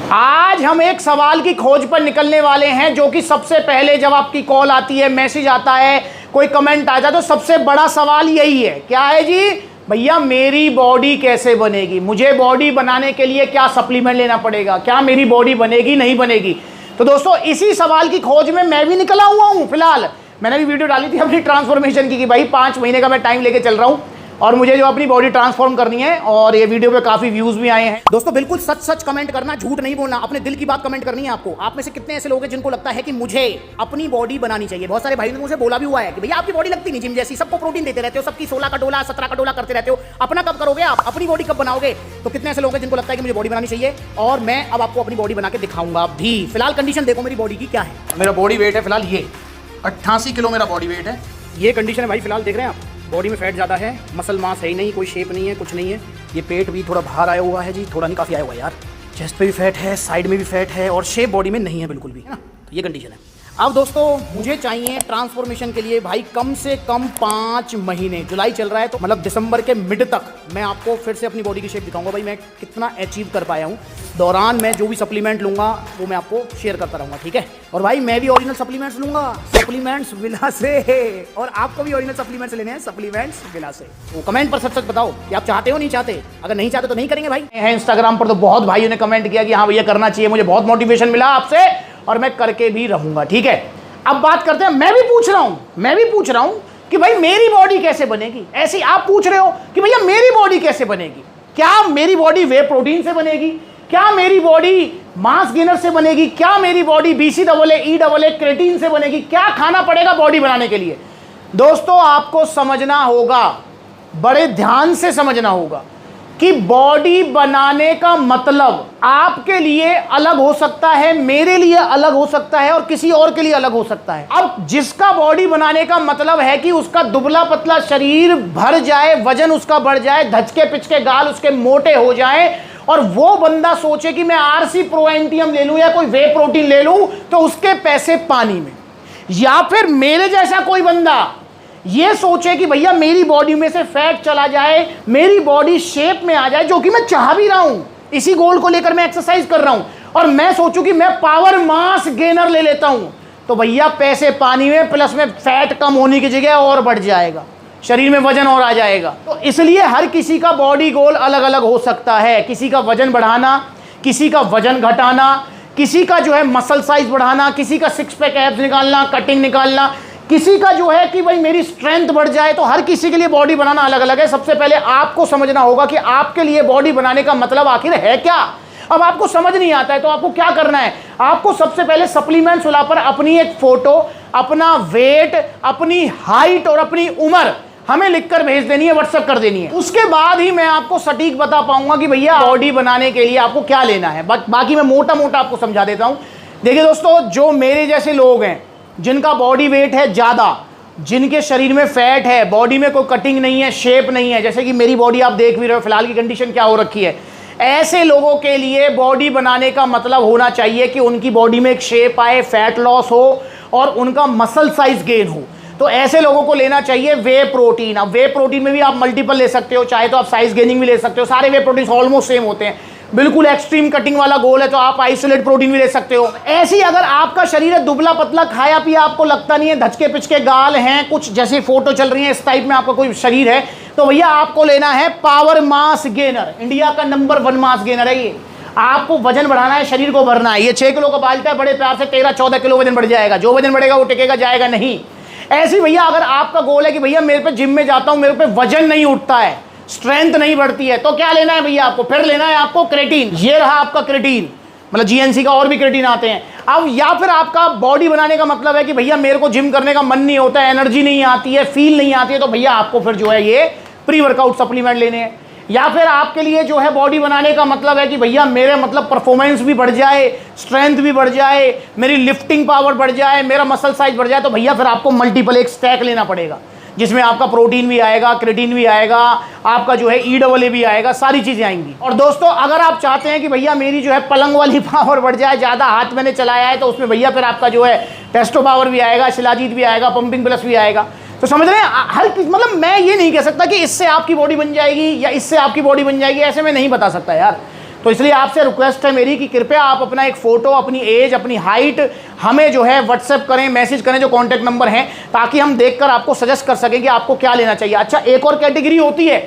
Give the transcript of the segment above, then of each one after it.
आज हम एक सवाल की खोज पर निकलने वाले हैं, जो कि सबसे पहले जब आपकी कॉल आती है, मैसेज आता है, कोई कमेंट आता है, तो सबसे बड़ा सवाल यही है। क्या है जी? भैया मेरी बॉडी कैसे बनेगी, मुझे बॉडी बनाने के लिए क्या सप्लीमेंट लेना पड़ेगा, क्या मेरी बॉडी बनेगी नहीं बनेगी। तो दोस्तों इसी सवाल की खोज में मैं भी निकला हुआ हूं। फिलहाल मैंने भी वीडियो डाली थी अपनी ट्रांसफॉर्मेशन की कि भाई 5 महीने का मैं टाइम लेके चल रहा हूं और मुझे जो अपनी बॉडी ट्रांसफॉर्म करनी है, और ये वीडियो पे काफी व्यूज भी आए हैं। दोस्तों बिल्कुल सच सच कमेंट करना, झूठ नहीं बोलना, अपने दिल की बात कमेंट करनी है आपको। आप में से कितने ऐसे लोग हैं जिनको लगता है कि मुझे अपनी बॉडी बनानी चाहिए? बहुत सारे भाइयों ने मुझे बोला भी हुआ है कि भैया आपकी बॉडी लगती नहीं जिम जैसी, सबको प्रोटीन देते रहते हो, सबकी 16 का डोला 17 का डोला करते रहते हो, अपना कब करोगे आप, अपनी बॉडी कब बनाओगे? तो कितने ऐसे लोग हैं जिनको लगता है कि मुझे बॉडी बनानी चाहिए, और मैं अब आपको अपनी बॉडी बना के दिखाऊंगा भी। फिलहाल कंडीशन देखो मेरी बॉडी की क्या है। मेरा बॉडी वेट है फिलहाल ये 88 किलो मेरा बॉडी वेट है। ये कंडीशन है भाई। फिलहाल देख रहे हैं आप, बॉडी में फैट ज़्यादा है, मसल मास है ही नहीं, कोई शेप नहीं है, कुछ नहीं है। ये पेट भी थोड़ा बाहर आया हुआ है जी, थोड़ा नहीं काफ़ी आया हुआ है यार। चेस्ट पे भी फैट है, साइड में भी फैट है, और शेप बॉडी में नहीं है बिल्कुल भी, है ना। तो ये कंडीशन है। अब दोस्तों मुझे चाहिए ट्रांसफॉर्मेशन के लिए भाई कम से कम 5 महीने। जुलाई चल रहा है तो मतलब दिसंबर के मिड तक मैं आपको फिर से अपनी बॉडी की शेप दिखाऊंगा भाई मैं कितना अचीव कर पाया हूँ। दौरान मैं जो भी सप्लीमेंट लूँगा वो मैं आपको शेयर करता रहूँगा, ठीक है। और भाई मैं भी ओरिजिनल सप्लीमेंट्स लूँगा, सप्लीमेंट्स विला से, और आपको भी ओरिजिनल सप्लीमेंट्स लेने हैं, सप्लीमेंट्स विला से। तो कमेंट पर सच सच बताओ कि आप चाहते हो नहीं चाहते। अगर नहीं चाहते तो नहीं करेंगे भाई। है इंस्टाग्राम पर तो बहुत भाइयों ने कमेंट किया कि हाँ भैया करना चाहिए, मुझे बहुत मोटिवेशन मिला आपसे और मैं करके भी रहूँगा, ठीक है। अब बात करते हैं, मैं भी पूछ रहा हूं कि भाई मेरी बॉडी कैसे बनेगी। ऐसे आप पूछ रहे हो कि भैया मेरी बॉडी कैसे बनेगी, क्या मेरी बॉडी वे प्रोटीन से बनेगी, क्या मेरी बॉडी मास गेनर से बनेगी, क्या मेरी बॉडी BCAA क्रेटीन से बनेगी, क्या खाना पड़ेगा बॉडी बनाने के लिए? दोस्तों आपको समझना होगा, बड़े ध्यान से समझना होगा कि बॉडी बनाने का मतलब आपके लिए अलग हो सकता है, मेरे लिए अलग हो सकता है, और किसी और के लिए अलग हो सकता है। अब जिसका बॉडी बनाने का मतलब है कि उसका दुबला पतला शरीर भर जाए, वजन उसका बढ़ जाए, धचके पिचके गाल उसके मोटे हो जाए, और वो बंदा सोचे कि मैं RC प्रो एंटियम ले लूं या कोई वे प्रोटीन ले लूं, तो उसके पैसे पानी में। या फिर मेरे जैसा कोई बंदा ये सोचे कि भैया मेरी बॉडी में से फैट चला जाए, मेरी बॉडी शेप में आ जाए, जो कि मैं चाह भी रहा हूं, इसी गोल को लेकर मैं एक्सरसाइज कर रहा हूं, और मैं सोचूं कि मैं पावर मास गेनर ले लेता हूं, तो भैया पैसे पानी में, प्लस में फैट कम होने की जगह और बढ़ जाएगा, शरीर में वजन और आ जाएगा। तो इसलिए हर किसी का बॉडी गोल अलग अलग हो सकता है। किसी का वजन बढ़ाना, किसी का वजन घटाना, किसी का जो है मसल साइज बढ़ाना, किसी का 6 पैक एब्स निकालना, कटिंग निकालना, किसी का जो है कि भाई मेरी स्ट्रेंथ बढ़ जाए। तो हर किसी के लिए बॉडी बनाना अलग अलग है। सबसे पहले आपको समझना होगा कि आपके लिए बॉडी बनाने का मतलब आखिर है क्या। अब आपको समझ नहीं आता है तो आपको क्या करना है, आपको सबसे पहले सप्लीमेंट्स वाला पर अपनी एक फोटो, अपना वेट, अपनी हाइट और अपनी उम्र हमें लिखकर भेज देनी है, व्हाट्सएप कर देनी है। उसके बाद ही मैं आपको सटीक बता पाऊंगा कि भैया बॉडी बनाने के लिए आपको क्या लेना है। बाकी मैं मोटा मोटा आपको समझा देता हूं। देखिए दोस्तों, जो मेरे जैसे लोग हैं जिनका बॉडी वेट है ज़्यादा, जिनके शरीर में फैट है, बॉडी में कोई कटिंग नहीं है, शेप नहीं है, जैसे कि मेरी बॉडी आप देख भी रहे हो फिलहाल की कंडीशन क्या हो रखी है, ऐसे लोगों के लिए बॉडी बनाने का मतलब होना चाहिए कि उनकी बॉडी में एक शेप आए, फैट लॉस हो और उनका मसल साइज गेन हो। तो ऐसे लोगों को लेना चाहिए वे प्रोटीन। अब वे प्रोटीन में भी आप मल्टीपल ले सकते हो, चाहे तो आप साइज गेनिंग भी ले सकते हो, सारे वे प्रोटीन ऑलमोस्ट सेम होते हैं। बिल्कुल एक्सट्रीम कटिंग वाला गोल है तो आप आइसोलेट प्रोटीन भी ले सकते हो। ऐसी अगर आपका शरीर है दुबला पतला, खाया पिया आपको लगता नहीं है, धचके पिचके गाल हैं, कुछ जैसे फोटो चल रही है इस टाइप में आपका कोई शरीर है, तो भैया आपको लेना है पावर मास गेनर। इंडिया का नंबर 1 मास गेनर है ये। आपको वजन बढ़ाना है, शरीर को भरना है। ये 6 किलो का बालता है, बड़े प्यार से 13-14 किलो वजन बढ़ जाएगा। जो वजन बढ़ेगा वो टिकेगा जाएगा नहीं। ऐसी भैया अगर आपका गोल है कि भैया मेरे पे जिम में जाता हूं, मेरे पे वजन नहीं उठता है, स्ट्रेंथ नहीं बढ़ती है, तो क्या लेना है भैया आपको? फिर लेना है आपको क्रेटीन। ये रहा आपका क्रेटीन, मतलब GNC का और भी क्रेटीन आते हैं। अब या फिर आपका बॉडी बनाने का मतलब है कि भैया मेरे को जिम करने का मन नहीं होता है, एनर्जी नहीं आती है, फील नहीं आती है, तो भैया आपको फिर जो है ये प्री वर्कआउट सप्लीमेंट लेने हैं। या फिर आपके लिए जो है बॉडी बनाने का मतलब है कि भैया मेरे मतलब परफॉर्मेंस भी बढ़ जाए, स्ट्रेंथ भी बढ़ जाए, मेरी लिफ्टिंग पावर बढ़ जाए, मेरा मसल साइज बढ़ जाए, तो भैया फिर आपको मल्टीपल एक स्टैक लेना पड़ेगा, जिसमें आपका प्रोटीन भी आएगा, क्रेटीन भी आएगा, आपका जो है EAA भी आएगा, सारी चीज़ें आएंगी। और दोस्तों अगर आप चाहते हैं कि भैया मेरी जो है पलंग वाली पावर बढ़ जाए, ज़्यादा हाथ मैंने चलाया है, तो उसमें भैया फिर आपका जो है टेस्टो पावर भी आएगा, शिलाजीत भी आएगा, पंपिंग प्लस भी आएगा। तो समझ रहे हैं, हर मतलब मैं ये नहीं कह सकता कि इससे आपकी बॉडी बन जाएगी या इससे आपकी बॉडी बन जाएगी, ऐसे मैं नहीं बता सकता यार। तो इसलिए आपसे रिक्वेस्ट है मेरी कि कृपया आप अपना एक फ़ोटो, अपनी एज, अपनी हाइट हमें जो है व्हाट्सएप करें, मैसेज करें, जो कॉन्टैक्ट नंबर हैं, ताकि हम देखकर आपको सजेस्ट कर सकें कि आपको क्या लेना चाहिए। अच्छा, एक और कैटेगरी होती है,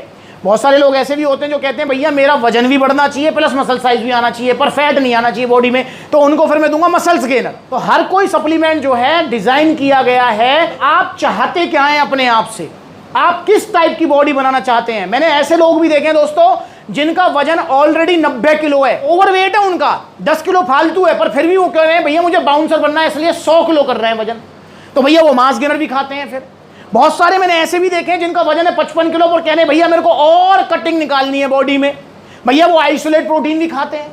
बहुत सारे लोग ऐसे भी होते हैं जो कहते हैं भैया मेरा वजन भी बढ़ना चाहिए प्लस मसल साइज भी आना चाहिए, पर फैट नहीं आना चाहिए बॉडी में, तो उनको फिर मैं दूंगा मसल्स गेनर। तो हर कोई सप्लीमेंट जो है डिज़ाइन किया गया है, आप चाहते क्या हैं अपने आप से, आप किस टाइप की बॉडी बनाना चाहते हैं। मैंने ऐसे लोग भी देखे हैं दोस्तों जिनका वजन ऑलरेडी 90 किलो है, ओवरवेट है उनका, 10 किलो फालतू है, पर फिर भी वो कह रहे हैं भैया मुझे बाउंसर बनना है, इसलिए 100 किलो कर रहे हैं वजन, तो भैया वो मास गेनर भी खाते हैं। फिर बहुत सारे मैंने ऐसे भी देखे हैं जिनका वजन है 55 किलो, पर कह रहे हैं भैया मेरे को और कटिंग निकालनी है बॉडी में, भैया वो आइसोलेट प्रोटीन भी खाते हैं।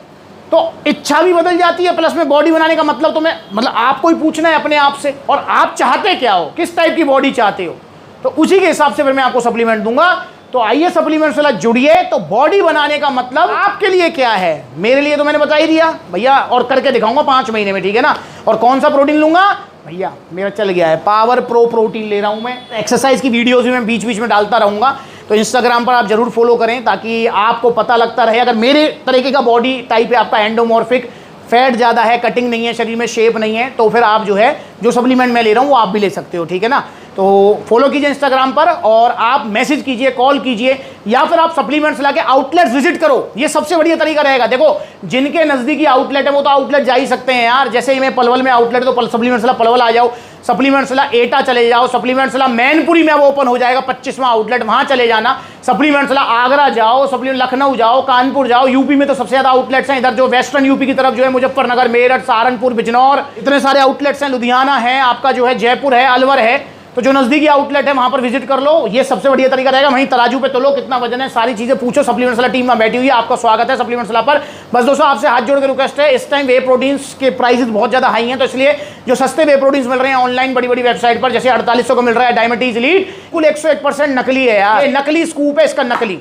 तो इच्छा भी बदल जाती है, प्लस में बॉडी बनाने का मतलब आपको ही पूछना है अपने आप से, और आप चाहते क्या हो, किस टाइप की बॉडी चाहते हो, तो उसी के हिसाब से फिर मैं आपको सप्लीमेंट दूंगा। तो आइए सप्लीमेंट से जुड़िए। तो बॉडी बनाने का मतलब आपके लिए क्या है, मेरे लिए तो मैंने बता ही दिया भैया, और करके दिखाऊंगा 5 महीने में, ठीक है ना। और कौन सा प्रोटीन लूंगा भैया, मेरा चल गया है पावर प्रो प्रोटीन ले रहा हूं मैं। एक्सरसाइज की वीडियोस भी मैं बीच बीच में डालता रहूंगा, तो इंस्टाग्राम पर आप जरूर फॉलो करें ताकि आपको पता लगता रहे। अगर मेरे तरीके का बॉडी टाइप है आपका, एंडोमॉर्फिक, फैट ज़्यादा है, कटिंग नहीं है, शरीर में शेप नहीं है, तो फिर आप जो है जो सप्लीमेंट मैं ले रहा हूँ वो आप भी ले सकते हो, ठीक है ना। तो फॉलो कीजिए इंस्टाग्राम पर, और आप मैसेज कीजिए, कॉल कीजिए, या फिर आप सप्लीमेंट्स लाके आउटलेट्स विजिट करो, ये सबसे बढ़िया तरीका रहेगा। देखो जिनके नज़दीकी आउटलेट है वो तो आउटलेट जा ही सकते हैं यार, जैसे ही मैं पलवल में आउटलेट, तो सप्लीमेंट्स ला पलवल आ जाओ, सप्लीमेंट्स ला एटा चले जाओ, सप्लीमेंट्स ला मैनपुरी में अब ओपन हो जाएगा 25वां आउटलेट, वहाँ चले जाना, सप्लीमेंट्स ला आगरा जाओ, सप्लीमेंट लखनऊ जाओ, कानपुर जाओ, यूपी में तो सबसे ज़्यादा आउटलेट्स हैं, इधर जो वेस्टर्न यूपी की तरफ जो है मुजफ्फरनगर, मेरठ, सहारनपुर, बिजनौर, इतने सारे आउटलेट्स हैं, लुधियाना है आपका, जो है जयपुर है, अलवर है, तो जो नज़दीकी आउटलेट है वहाँ पर विजिट कर लो, ये सबसे बढ़िया तरीका रहेगा। वहीं तराजू पे तोलो कितना वजन है, सारी चीज़ें पूछो, सप्लीमेंट्स वाला टीम में बैठी हुई है, आपका स्वागत है सप्लीमेंट्स वाला पर। बस दोस्तों आपसे हाथ जोड़ के रिक्वेस्ट है, इस टाइम वे प्रोटीन्स के प्राइसेस बहुत ज़्यादा हाई हैं, तो इसलिए जो सस्ते वे प्रोटीन्स मिल रहे हैं ऑनलाइन बड़ी बड़ी वेबसाइट पर, जैसे 4800 का मिल रहा है डायमेटीज लीड, कुल 101% नकली है यार, ये नकली स्कूप है इसका, नकली।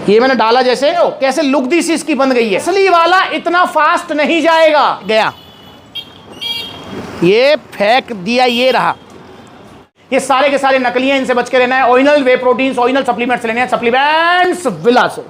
ये मैंने डाला जैसे कैसे लुक दी सी इसकी बन गई है, असली वाला इतना फास्ट नहीं जाएगा, गया ये फेंक दिया, ये रहा, ये सारे के सारे नकली हैं, इनसे बच के रहना है। ओरिजिनल वे प्रोटीन्स, ओरिजिनल सप्लीमेंट्स लेने हैं, सप्लीमेंट्स विला से।